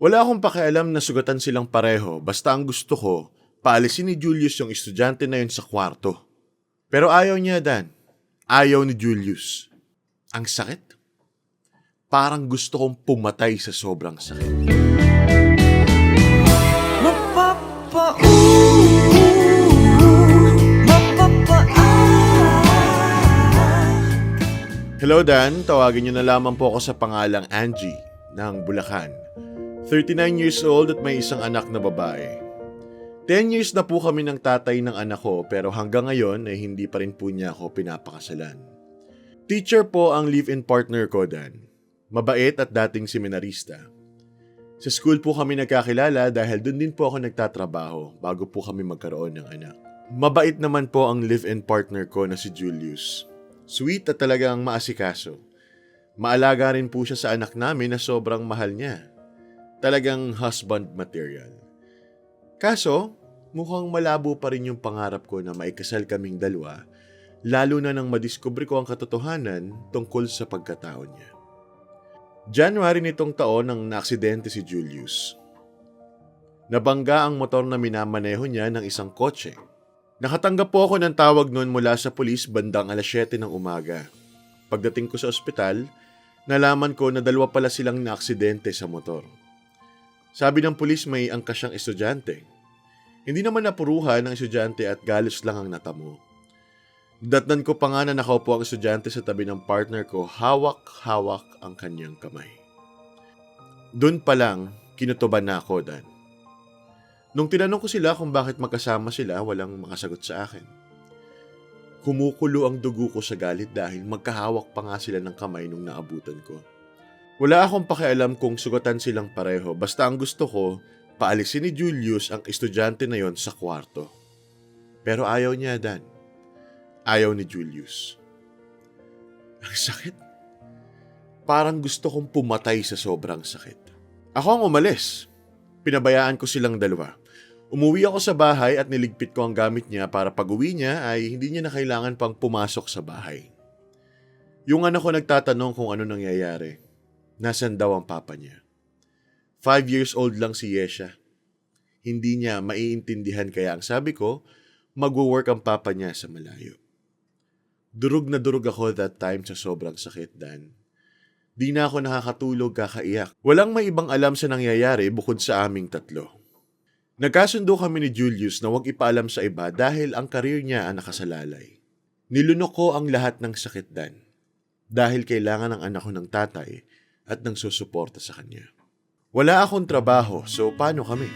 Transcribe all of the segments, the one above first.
Wala akong pakialam na sugatan silang pareho basta ang gusto ko, paalisin ni Julius yung estudyante na yun sa kwarto. Pero ayaw niya, Dan. Ayaw ni Julius. Ang sakit. Parang gusto kong pumatay sa sobrang sakit. Hello Dan, tawagin niyo na lamang po ako sa pangalang Angie ng Bulacan. 39 years old at may isang anak na babae. 10 years na po kami ng tatay ng anak ko pero hanggang ngayon ay hindi pa rin po niya ako pinapakasalan. Teacher po ang live-in partner ko, Dan. Mabait at dating seminarista. Sa school po kami nagkakilala dahil doon din po ako nagtatrabaho bago po kami magkaroon ng anak. Mabait naman po ang live-in partner ko na si Julius. Sweet at talagang maasikaso. Maalaga rin po siya sa anak namin na sobrang mahal niya. Talagang husband material. Kaso, mukhang malabo pa rin yung pangarap ko na maikasal kaming dalawa, lalo na nang madiskubre ko ang katotohanan tungkol sa pagkatao niya. January nitong taon nang naaksidente si Julius. Nabangga ang motor na minamaneho niya ng isang kotse. Nakatanggap po ako ng tawag noon mula sa pulis bandang 7:00 ng umaga. Pagdating ko sa ospital, nalaman ko na dalawa pala silang naaksidente sa motor. Sabi ng pulis may angkas siyang estudyante. Hindi naman napuruhan ng estudyante at galos lang ang natamo. Datnan ko pa nga na nakaupo ang estudyante sa tabi ng partner ko, hawak-hawak ang kanyang kamay. Doon pa lang, kinutuban na ako, Dan. Nung tinanong ko sila kung bakit magkasama sila, walang makasagot sa akin. Kumukulo ang dugo ko sa galit dahil magkahawak pa nga sila ng kamay nung naabutan ko. Wala akong pakialam kung sugatan silang pareho, basta ang gusto ko, paalisin ni Julius ang estudyante na yon sa kwarto. Pero ayaw niya, Dan. Ayaw ni Julius. Ang sakit. Parang gusto kong pumatay sa sobrang sakit. Ako ang umalis. Pinabayaan ko silang dalawa. Umuwi ako sa bahay at niligpit ko ang gamit niya para pag-uwi niya ay hindi niya na kailangan pang pumasok sa bahay. Yung anak ko nagtatanong kung ano nangyayari. Nasaan daw ang papa niya? 5 years old lang si Yesha. Hindi niya maiintindihan kaya ang sabi ko, magwo-work ang papa niya sa malayo. Durog na durog ako that time sa sobrang sakit, Dan. Di na ako nakakatulog kakaiyak. Walang may ibang alam sa nangyayari bukod sa aming tatlo. Nagkasundo kami ni Julius na huwag ipaalam sa iba dahil ang karir niya ang nakasalalay. Nilunok ko ang lahat ng sakit, Dan. Dahil kailangan ng anak ko ng tatay at ng susuporta sa kanya. Wala akong trabaho, so paano kami?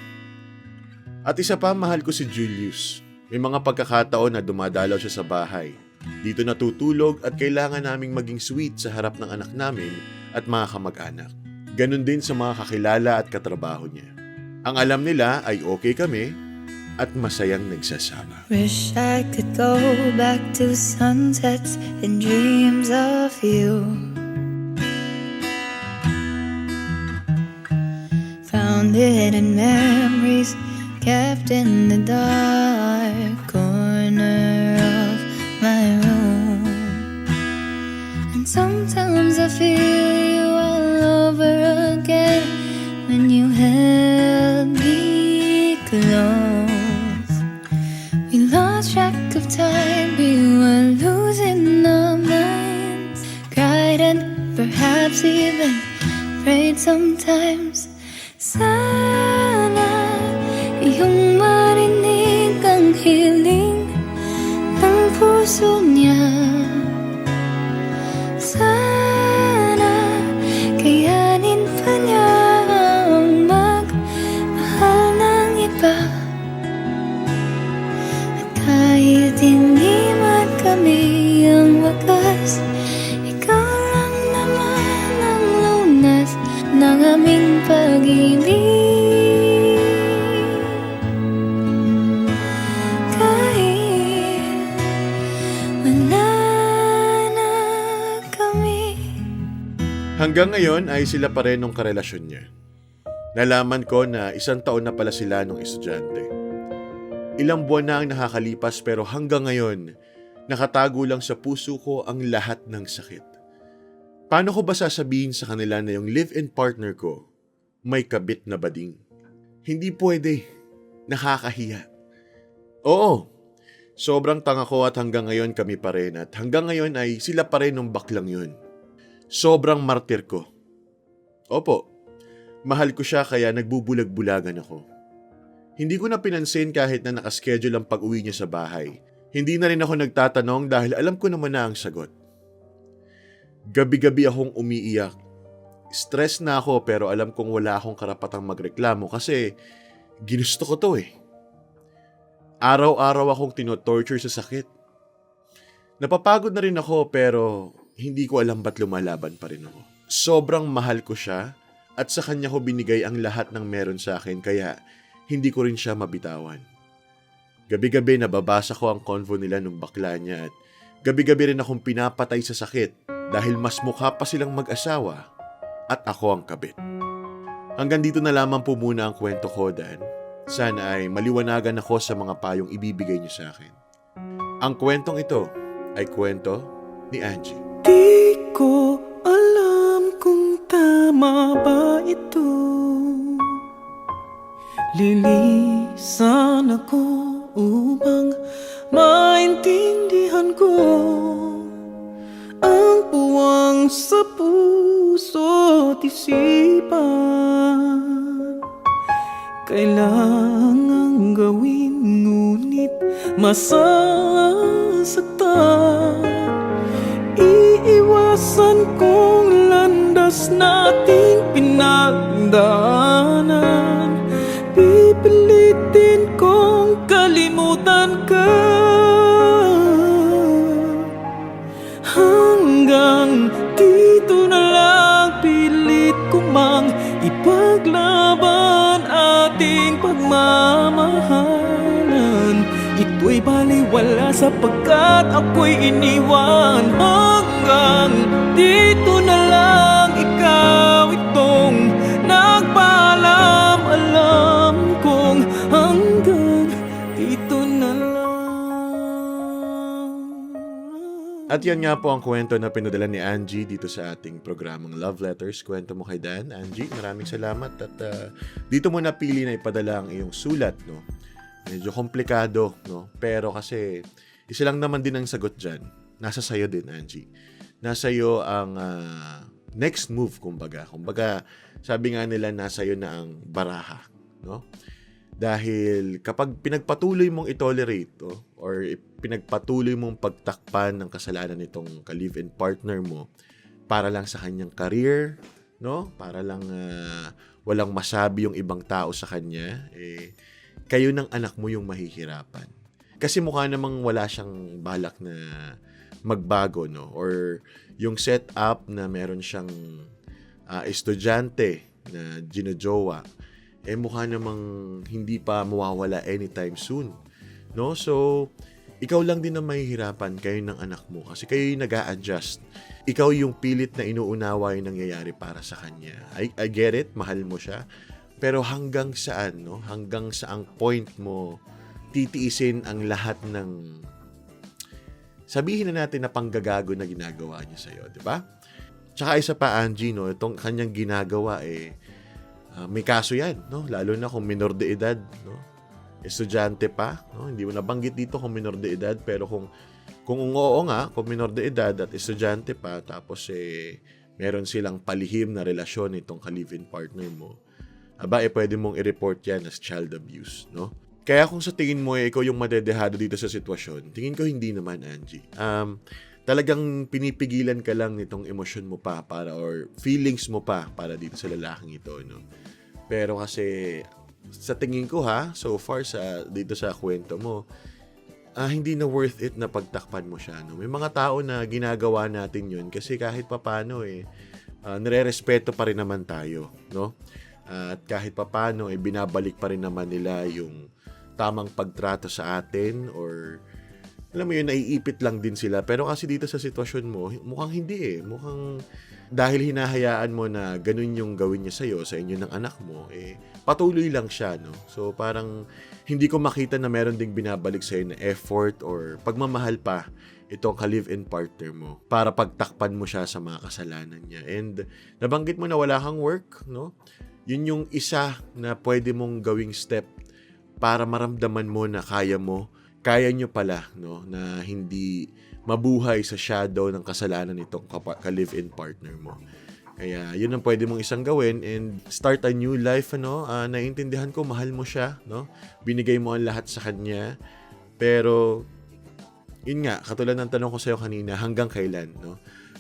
At isa pa, mahal ko si Julius. May mga pagkakataon na dumadalaw siya sa bahay. Dito natutulog at kailangan naming maging sweet sa harap ng anak namin at mga kamag-anak. Ganon din sa mga kakilala at katrabaho niya. Ang alam nila ay okay kami at masayang nagsasama. Wish I could go back to sunsets and dreams of you. Found it in memories kept in the dark corner of my room. And sometimes I feel you all over again when you held me close. We lost track of time, we were losing our minds. Cried and perhaps even prayed sometimes. Sana iyong marinig ang hiling ng puso niya. Sana kayanin pa niya ang magmahal ng iba. At kahit hindi man kami ang wakas, ikaw lang naman ang lunas ng aming pag-ibig. Kahit wala na kami. Hanggang ngayon ay sila pa rin nung karelasyon niya. Nalaman ko na 1 taon na pala sila nung estudyante. Ilang buwan na ang nakakalipas pero hanggang ngayon, nakatago lang sa puso ko ang lahat ng sakit. Paano ko ba sasabihin sa kanila na yung live-in partner ko, may kabit na bading. Hindi pwede. Nakakahiya. Oo, sobrang tanga ko at hanggang ngayon kami pa rin at hanggang ngayon ay sila pa rin ng baklang yun. Sobrang martir ko. Opo, mahal ko siya kaya nagbubulag-bulagan ako. Hindi ko na pinansin kahit na nakaschedule ang pag-uwi niya sa bahay. Hindi na rin ako nagtatanong dahil alam ko naman na ang sagot. Gabi-gabi akong umiiyak. Stress na ako pero alam kong wala akong karapatang magreklamo kasi ginusto ko to eh. Araw-araw akong tinotorture sa sakit. Napapagod na rin ako pero hindi ko alam ba't lumalaban pa rin ako. Sobrang mahal ko siya at sa kanya ko binigay ang lahat ng meron sa akin kaya hindi ko rin siya mabitawan. Gabi-gabi nababasa ko ang convo nila nung bakla niya at gabi-gabi rin akong pinapatay sa sakit dahil mas mukha pa silang mag-asawa at ako ang kabit. Hanggang dito na lamang po muna ang kwento ko, Dan. Sana ay maliwanagan ako sa mga payong ibibigay niyo sa akin. Ang kwentong ito ay kwento ni Angie. Di ko alam kung tama ba ito. Lilisan ako upang maintindihan ko ang puwang sa puso't isipan. Kailangang gawin ngunit masasaktan. Iiwasan kong landas nating pinagdaanan. Pipilitin kong kalimutan ka. Hanggang dito na lang pilit ko mang ipaglaban ating pagmamahalan. Ito'y baliwala sapagkat ako'y iniwan. Hanggang dito na lang ikaw itong nagpaalam. Alam kong hanggang dito na lang. At yan nga po ang kwento na pinadala ni Angie dito sa ating programang Love Letters. Kwento mo kay Dan. Angie, maraming salamat at dito mo napili na ipadala ang iyong sulat, no? Medyo komplikado, no? Pero kasi isa lang naman din ang sagot dyan. Nasa sayo din, Angie. Nasa iyo ang next move, kumbaga. Kumbaga, sabi nga nila, nasa iyo na ang baraha, no? Dahil kapag pinagpatuloy mong itolerate, no? Or pinagpatuloy mong pagtakpan ng kasalanan nitong ka-live-in partner mo para lang sa kanyang career, no? Para lang walang masabi yung ibang tao sa kanya, kayo ng anak mo yung mahihirapan. Kasi mukha namang wala siyang balak na magbago, no? Or yung setup na meron siyang estudyante na ginojowa, mukha namang hindi pa mawawala anytime soon, no? So, ikaw lang din ang mahihirapan, kayo ng anak mo. Kasi kayo yung nag-a-adjust. Ikaw yung pilit na inuunawa yung nangyayari para sa kanya. I get it, mahal mo siya. Pero hanggang saan, no? Hanggang saang point mo titiisin ang lahat ng sabihin na natin na panggagago na ginagawa niya sa'yo, di ba? Tsaka isa pa, Angie, no? Itong kanyang ginagawa, may kaso yan, no? Lalo na kung minor de edad, no? Estudyante pa, no? Hindi mo nabanggit dito kung minor de edad, pero kung oo nga, kung minor de edad at estudyante pa, tapos meron silang palihim na relasyon itong ka-live-in partner mo, pwede mong i-report yan as child abuse, no? Kaya kung sa tingin mo ikaw yung madedehado dito sa sitwasyon, tingin ko hindi naman, Angie. Talagang pinipigilan ka lang nitong emosyon mo pa or feelings mo pa para dito sa lalaking ito, no? Pero kasi sa tingin ko so far dito sa kwento mo, hindi na worth it na pagtakpan mo siya, no? May mga tao na ginagawa natin yun kasi kahit papano nire-respeto pa rin naman tayo, no? At kahit papano binabalik pa rin naman nila yung tamang pagtrato sa atin or alam mo yun, naiipit lang din sila. Pero kasi dito sa sitwasyon mo, mukhang hindi Mukhang dahil hinahayaan mo na ganun yung gawin niya sa'yo, sa inyo ng anak mo, patuloy lang siya, no? So parang hindi ko makita na meron ding binabalik sa'yo na effort or pagmamahal pa itong ka-live-in partner mo para pagtakpan mo siya sa mga kasalanan niya. And nabanggit mo na wala kang work, no? Yun yung isa na pwede mong gawing step para maramdaman mo na kaya nyo pala, no, na hindi mabuhay sa shadow ng kasalanan nitong ka-live-in partner mo. Kaya yun ang pwede mong isang gawin and start a new life, ano. Naiintindihan ko, mahal mo siya, no? Binigay mo ang lahat sa kanya. Pero yun nga, katulad ng tanong ko sa'yo kanina, hanggang kailan, no?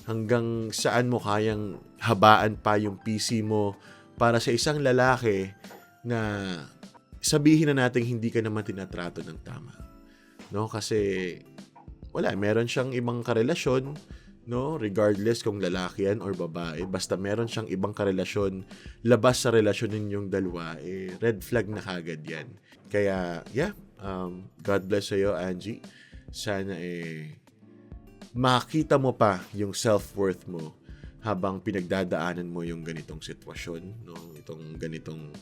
Hanggang saan mo kayang habaan pa yung PC mo para sa isang lalaki na sabihin na natin hindi ka naman tinatrato ng tama, no? Kasi wala, meron siyang ibang karelasyon, no? Regardless kung lalaki yan or babae, basta meron siyang ibang karelasyon labas sa relasyon ninyong dalawa, red flag na kagad yan. Kaya yeah, God bless sa'yo, Angie. Sana makita mo pa yung self-worth mo habang pinagdadaanan mo yung ganitong sitwasyon, no? Itong ganitong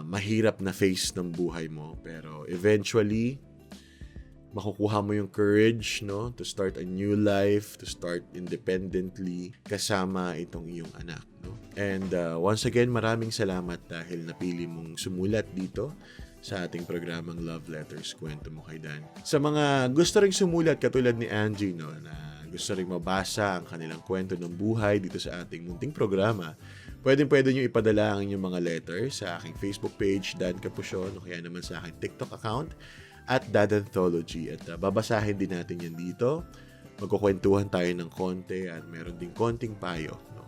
mahirap na phase ng buhay mo. Pero eventually, makukuha mo yung courage, no, to start a new life, to start independently kasama itong iyong anak, no? And once again, maraming salamat dahil napili mong sumulat dito sa ating programang Love Letters, Kwento Mo Kay Dan. Sa mga gusto ring sumulat katulad ni Angie, no, na gusto ring mabasa ang kanilang kwento ng buhay dito sa ating munting programa, pwede nyo ipadala ang inyong mga letters sa aking Facebook page, Dan Capucion, o kaya naman sa aking TikTok account at Dadanthology. At babasahin din natin yan dito. Magkukwentuhan tayo ng konti at meron din konting payo, no?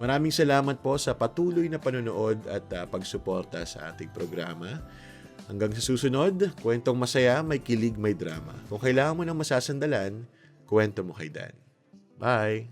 Maraming salamat po sa patuloy na panonood at pagsuporta sa ating programa. Hanggang sa susunod, kwentong masaya, may kilig, may drama. Kung kailangan mo ng masasandalan, kwento mo kay Dan. Bye!